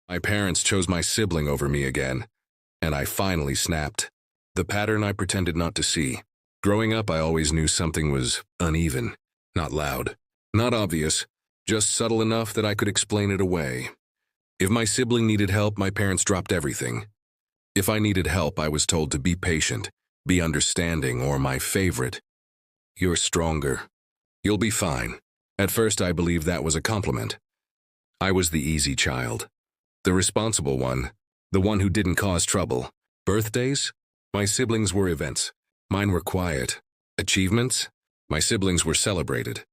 My parents chose my sibling over me again, and I finally snapped. The pattern I pretended not to see. Growing up, I always knew something was uneven, not loud, not obvious, just subtle enough that I could explain it away. If my sibling needed help, my parents dropped everything. If I needed help, I was told to be patient, be understanding, or my favorite, "You're stronger. You'll be fine." At first, I believed that was a compliment. I was the easy child, the responsible one, the one who didn't cause trouble. Birthdays? My siblings were events. Mine were quiet. Achievements? My siblings were celebrated.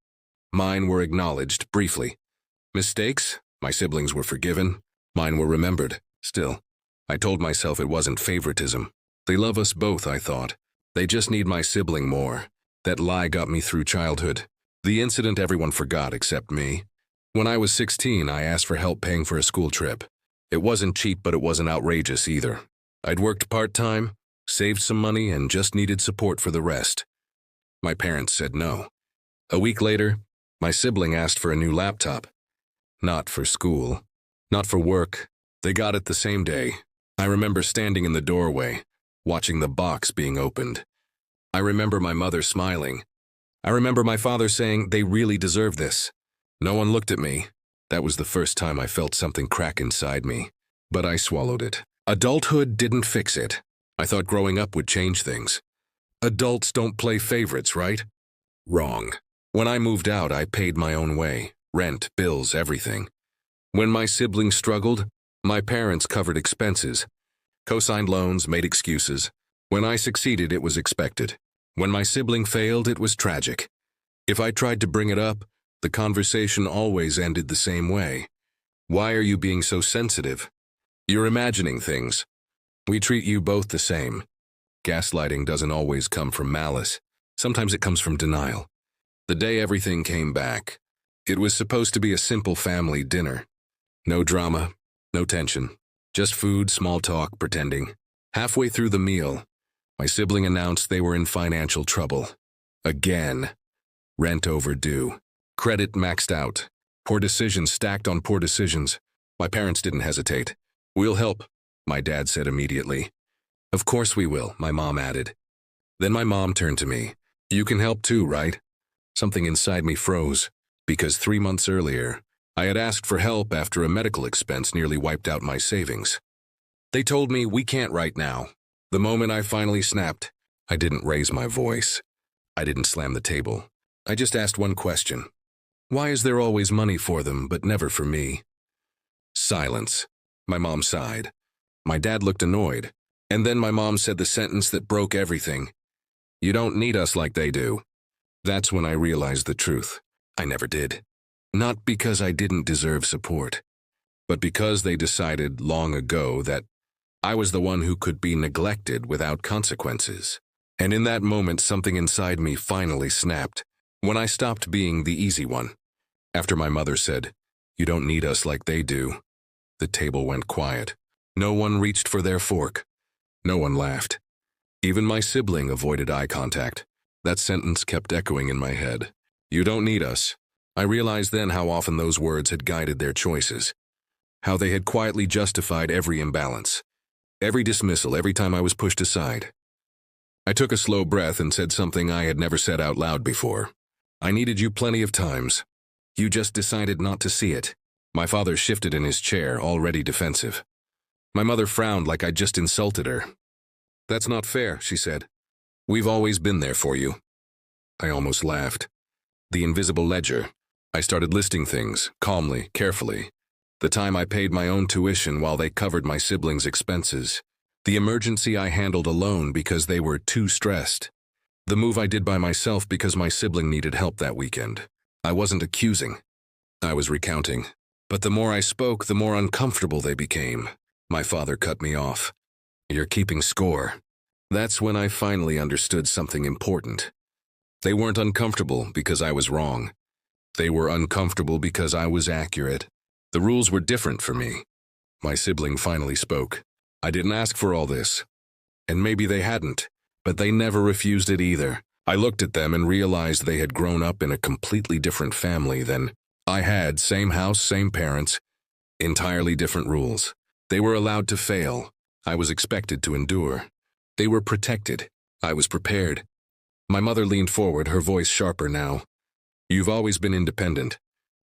Mine were acknowledged briefly. Mistakes? My siblings were forgiven. Mine were remembered. Still, I told myself it wasn't favoritism. They love us both, I thought. They just need my sibling more. That lie got me through childhood. The incident everyone forgot except me. When I was 16, I asked for help paying for a school trip. It wasn't cheap, but it wasn't outrageous either. I'd worked part-time, saved some money, and just needed support for the rest. My parents said no. A week later, my sibling asked for a new laptop. Not for school, not for work. They got it the same day. I remember standing in the doorway, watching the box being opened. I remember my mother smiling. I remember my father saying, "They really deserve this." No one looked at me. That was the first time I felt something crack inside me. But I swallowed it. Adulthood didn't fix it. I thought growing up would change things. Adults don't play favorites, right? Wrong. When I moved out, I paid my own way. Rent, bills, everything. When my siblings struggled, my parents covered expenses, co-signed loans, made excuses. When I succeeded, it was expected. When my sibling failed, it was tragic. If I tried to bring it up, the conversation always ended the same way. "Why are you being so sensitive? You're imagining things. We treat you both the same." Gaslighting doesn't always come from malice. Sometimes it comes from denial. The day everything came back, it was supposed to be a simple family dinner. No drama, no tension. Just food, small talk, pretending. Halfway through the meal, my sibling announced they were in financial trouble. Again. Rent overdue. Credit maxed out. Poor decisions stacked on poor decisions. My parents didn't hesitate. "We'll help," my dad said immediately. "Of course we will," my mom added. Then my mom turned to me. "You can help too, right?" Something inside me froze, because 3 months earlier, I had asked for help after a medical expense nearly wiped out my savings. They told me, "We can't right now." The moment I finally snapped, I didn't raise my voice. I didn't slam the table. I just asked one question. "Why is there always money for them, but never for me?" Silence. My mom sighed. My dad looked annoyed. And then my mom said the sentence that broke everything. "You don't need us like they do." That's when I realized the truth. I never did. Not because I didn't deserve support, but because they decided long ago that I was the one who could be neglected without consequences. And in that moment, something inside me finally snapped, when I stopped being the easy one. After my mother said, "You don't need us like they do," the table went quiet. No one reached for their fork. No one laughed. Even my sibling avoided eye contact. That sentence kept echoing in my head. "You don't need us." I realized then how often those words had guided their choices. How they had quietly justified every imbalance. Every dismissal, every time I was pushed aside. I took a slow breath and said something I had never said out loud before. "I needed you plenty of times. You just decided not to see it." My father shifted in his chair, already defensive. My mother frowned like I'd just insulted her. "That's not fair," she said. "We've always been there for you." I almost laughed. The invisible ledger. I started listing things, calmly, carefully. The time I paid my own tuition while they covered my siblings' expenses. The emergency I handled alone because they were too stressed. The move I did by myself because my sibling needed help that weekend. I wasn't accusing. I was recounting. But the more I spoke, the more uncomfortable they became. My father cut me off. "You're keeping score." That's when I finally understood something important. They weren't uncomfortable because I was wrong. They were uncomfortable because I was accurate. The rules were different for me. My sibling finally spoke. "I didn't ask for all this." And maybe they hadn't, but they never refused it either. I looked at them and realized they had grown up in a completely different family than I had. Same house, same parents. Entirely different rules. They were allowed to fail. I was expected to endure. They were protected. I was prepared. My mother leaned forward, her voice sharper now. You've always been independent.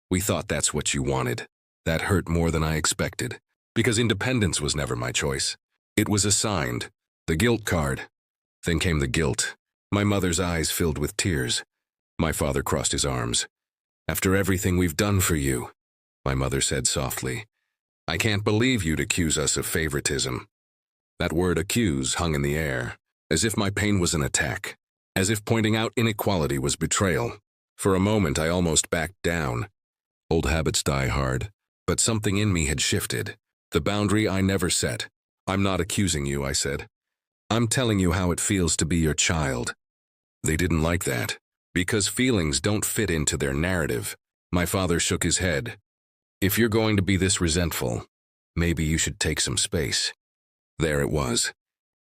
We thought that's what you wanted. That hurt more than I expected, because independence was never my choice. It was assigned. The guilt card. Then came the guilt. My mother's eyes filled with tears. My father crossed his arms. After everything we've done for you, my mother said softly, I can't believe you'd accuse us of favoritism. That word accuse hung in the air, as if my pain was an attack, as if pointing out inequality was betrayal. For a moment, I almost backed down. Old habits die hard, but something in me had shifted. The boundary I never set. I'm not accusing you, I said. I'm telling you how it feels to be your child. They didn't like that, because feelings don't fit into their narrative. My father shook his head. If you're going to be this resentful, maybe you should take some space. There it was.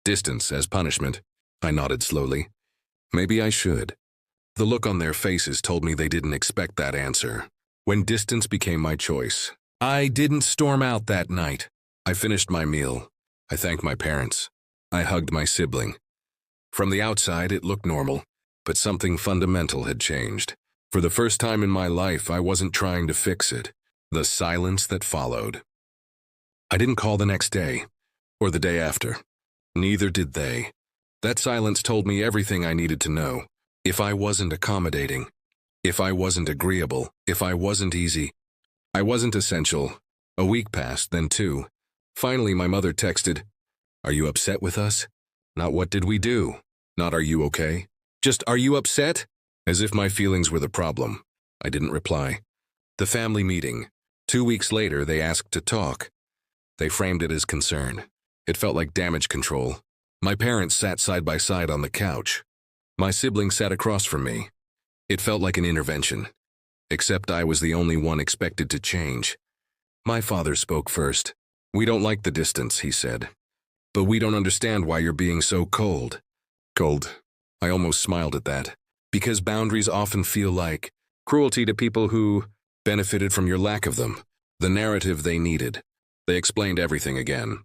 Distance as punishment. I nodded slowly. Maybe I should. The look on their faces told me they didn't expect that answer. When distance became my choice, I didn't storm out that night. I finished my meal. I thanked my parents. I hugged my sibling. From the outside, it looked normal, but something fundamental had changed. For the first time in my life, I wasn't trying to fix it. The silence that followed. I didn't call the next day, or the day after. Neither did they. That silence told me everything I needed to know. If I wasn't accommodating, if I wasn't agreeable, if I wasn't easy, I wasn't essential. A week passed, then two. Finally, my mother texted, Are you upset with us? Not what did we do? Not are you okay? Just are you upset? As if my feelings were the problem. I didn't reply. The family meeting. 2 weeks later, they asked to talk. They framed it as concern. It felt like damage control. My parents sat side by side on the couch. My sibling sat across from me. It felt like an intervention. Except I was the only one expected to change. My father spoke first. We don't like the distance, he said. But we don't understand why you're being so cold. Cold. I almost smiled at that. Because boundaries often feel like cruelty to people who benefited from your lack of them. The narrative they needed. They explained everything again.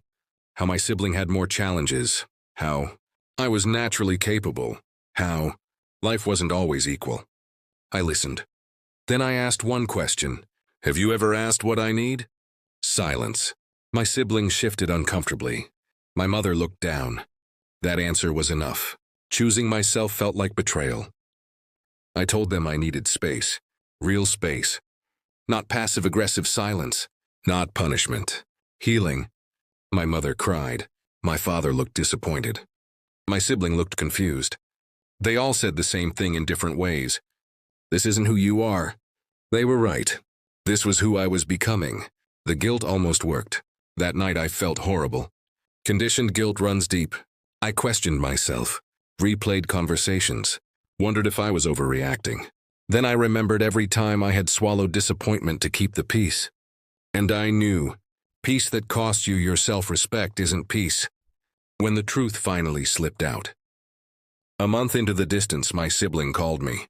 How my sibling had more challenges. How I was naturally capable. How life wasn't always equal. I listened. Then I asked one question. Have you ever asked what I need? Silence. My sibling shifted uncomfortably. My mother looked down. That answer was enough. Choosing myself felt like betrayal. I told them I needed space. Real space. Not passive-aggressive silence. Not punishment. Healing. My mother cried. My father looked disappointed. My sibling looked confused. They all said the same thing in different ways. This isn't who you are. They were right. This was who I was becoming. The guilt almost worked. That night I felt horrible. Conditioned guilt runs deep. I questioned myself, replayed conversations, wondered if I was overreacting. Then I remembered every time I had swallowed disappointment to keep the peace. And I knew, peace that costs you your self-respect isn't peace. When the truth finally slipped out. A month into the distance, my sibling called me.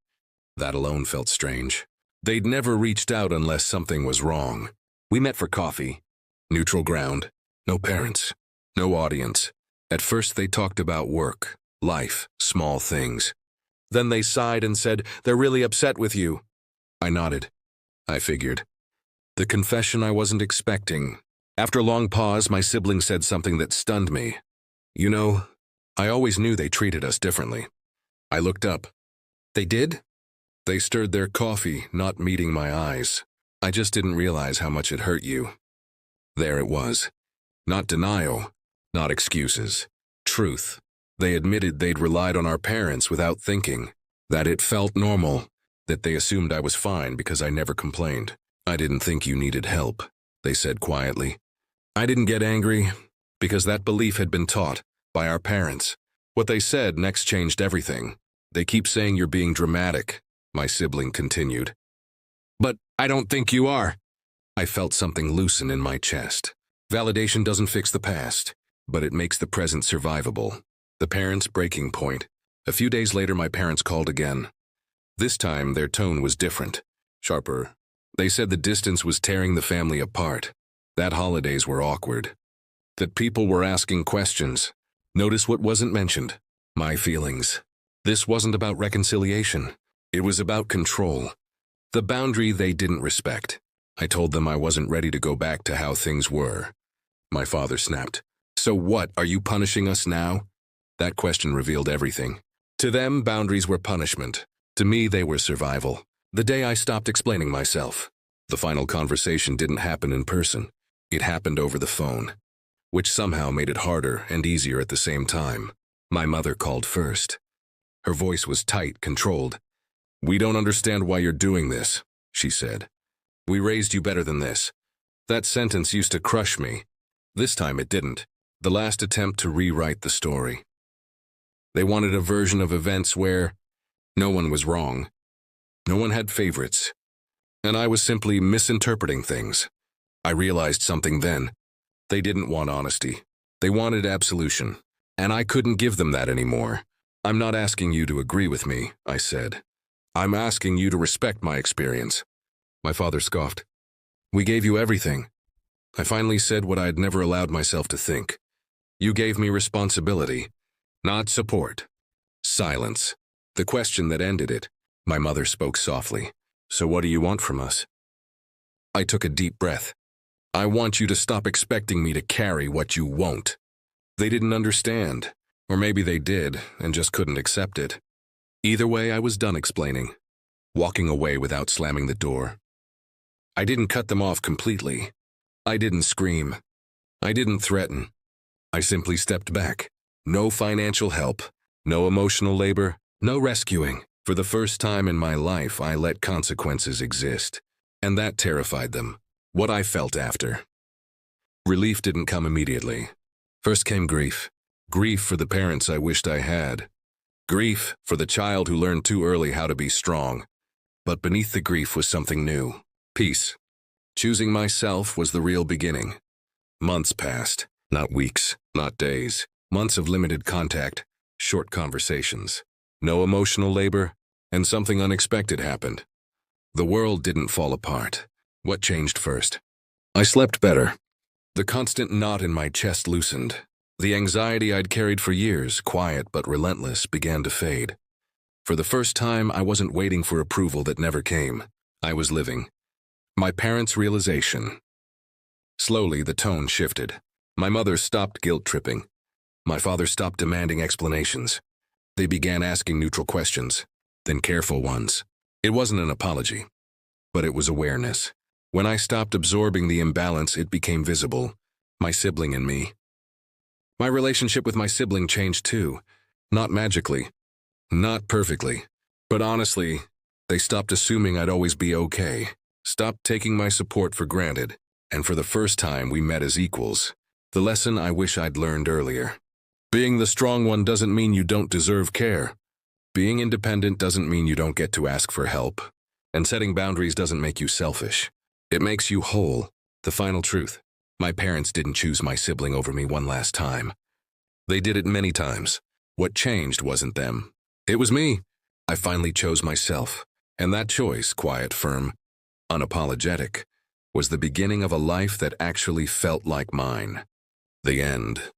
That alone felt strange. They'd never reached out unless something was wrong. We met for coffee. Neutral ground. No parents. No audience. At first they talked about work, life, small things. Then they sighed and said, they're really upset with you. I nodded. I figured. The confession I wasn't expecting. After a long pause, my sibling said something that stunned me. You know, I always knew they treated us differently. I looked up. They did? They stirred their coffee, not meeting my eyes. I just didn't realize how much it hurt you. There it was. Not denial, not excuses. Truth. They admitted they'd relied on our parents without thinking. That it felt normal. That they assumed I was fine because I never complained. I didn't think you needed help, they said quietly. I didn't get angry because that belief had been taught by our parents. What they said next changed everything. They keep saying you're being dramatic, my sibling continued. But I don't think you are. I felt something loosen in my chest. Validation doesn't fix the past, but it makes the present survivable. The parents' breaking point. A few days later, my parents called again. This time, their tone was different, sharper. They said the distance was tearing the family apart. That holidays were awkward. That people were asking questions. Notice what wasn't mentioned. My feelings. This wasn't about reconciliation. It was about control. The boundary they didn't respect. I told them I wasn't ready to go back to how things were. My father snapped. So what, are you punishing us now? That question revealed everything. To them, boundaries were punishment. To me, they were survival. The day I stopped explaining myself. The final conversation didn't happen in person. It happened over the phone, which somehow made it harder and easier at the same time. My mother called first. Her voice was tight, controlled. "We don't understand why you're doing this," she said. "We raised you better than this." That sentence used to crush me. This time it didn't. The last attempt to rewrite the story. They wanted a version of events where no one was wrong. No one had favorites. And I was simply misinterpreting things. I realized something then. They didn't want honesty. They wanted absolution. And I couldn't give them that anymore. "I'm not asking you to agree with me," I said. "I'm asking you to respect my experience." My father scoffed. "We gave you everything." I finally said what I had never allowed myself to think. "You gave me responsibility, not support." Silence. The question that ended it. My mother spoke softly. "So what do you want from us?" I took a deep breath. "I want you to stop expecting me to carry what you won't." They didn't understand, or maybe they did and just couldn't accept it. Either way, I was done explaining, walking away without slamming the door. I didn't cut them off completely. I didn't scream. I didn't threaten. I simply stepped back. No financial help, no emotional labor, no rescuing. For the first time in my life, I let consequences exist. And that terrified them. What I felt after. Relief didn't come immediately. First came grief. Grief for the parents I wished I had. Grief for the child who learned too early how to be strong. But beneath the grief was something new. Peace. Choosing myself was the real beginning. Months passed, not weeks, not days. Months of limited contact, short conversations. No emotional labor, and something unexpected happened. The world didn't fall apart. What changed first? I slept better. The constant knot in my chest loosened. The anxiety I'd carried for years, quiet but relentless, began to fade. For the first time, I wasn't waiting for approval that never came. I was living. My parents' realization. Slowly, the tone shifted. My mother stopped guilt-tripping. My father stopped demanding explanations. They began asking neutral questions, then careful ones. It wasn't an apology, but it was awareness. When I stopped absorbing the imbalance, it became visible. My sibling and me. My relationship with my sibling changed too. Not magically, not perfectly, but honestly, they stopped assuming I'd always be okay. Stopped taking my support for granted, and for the first time we met as equals. The lesson I wish I'd learned earlier. Being the strong one doesn't mean you don't deserve care. Being independent doesn't mean you don't get to ask for help. And setting boundaries doesn't make you selfish. It makes you whole. The final truth. My parents didn't choose my sibling over me one last time. They did it many times. What changed wasn't them. It was me. I finally chose myself. And that choice, quiet, firm, unapologetic, was the beginning of a life that actually felt like mine. The end.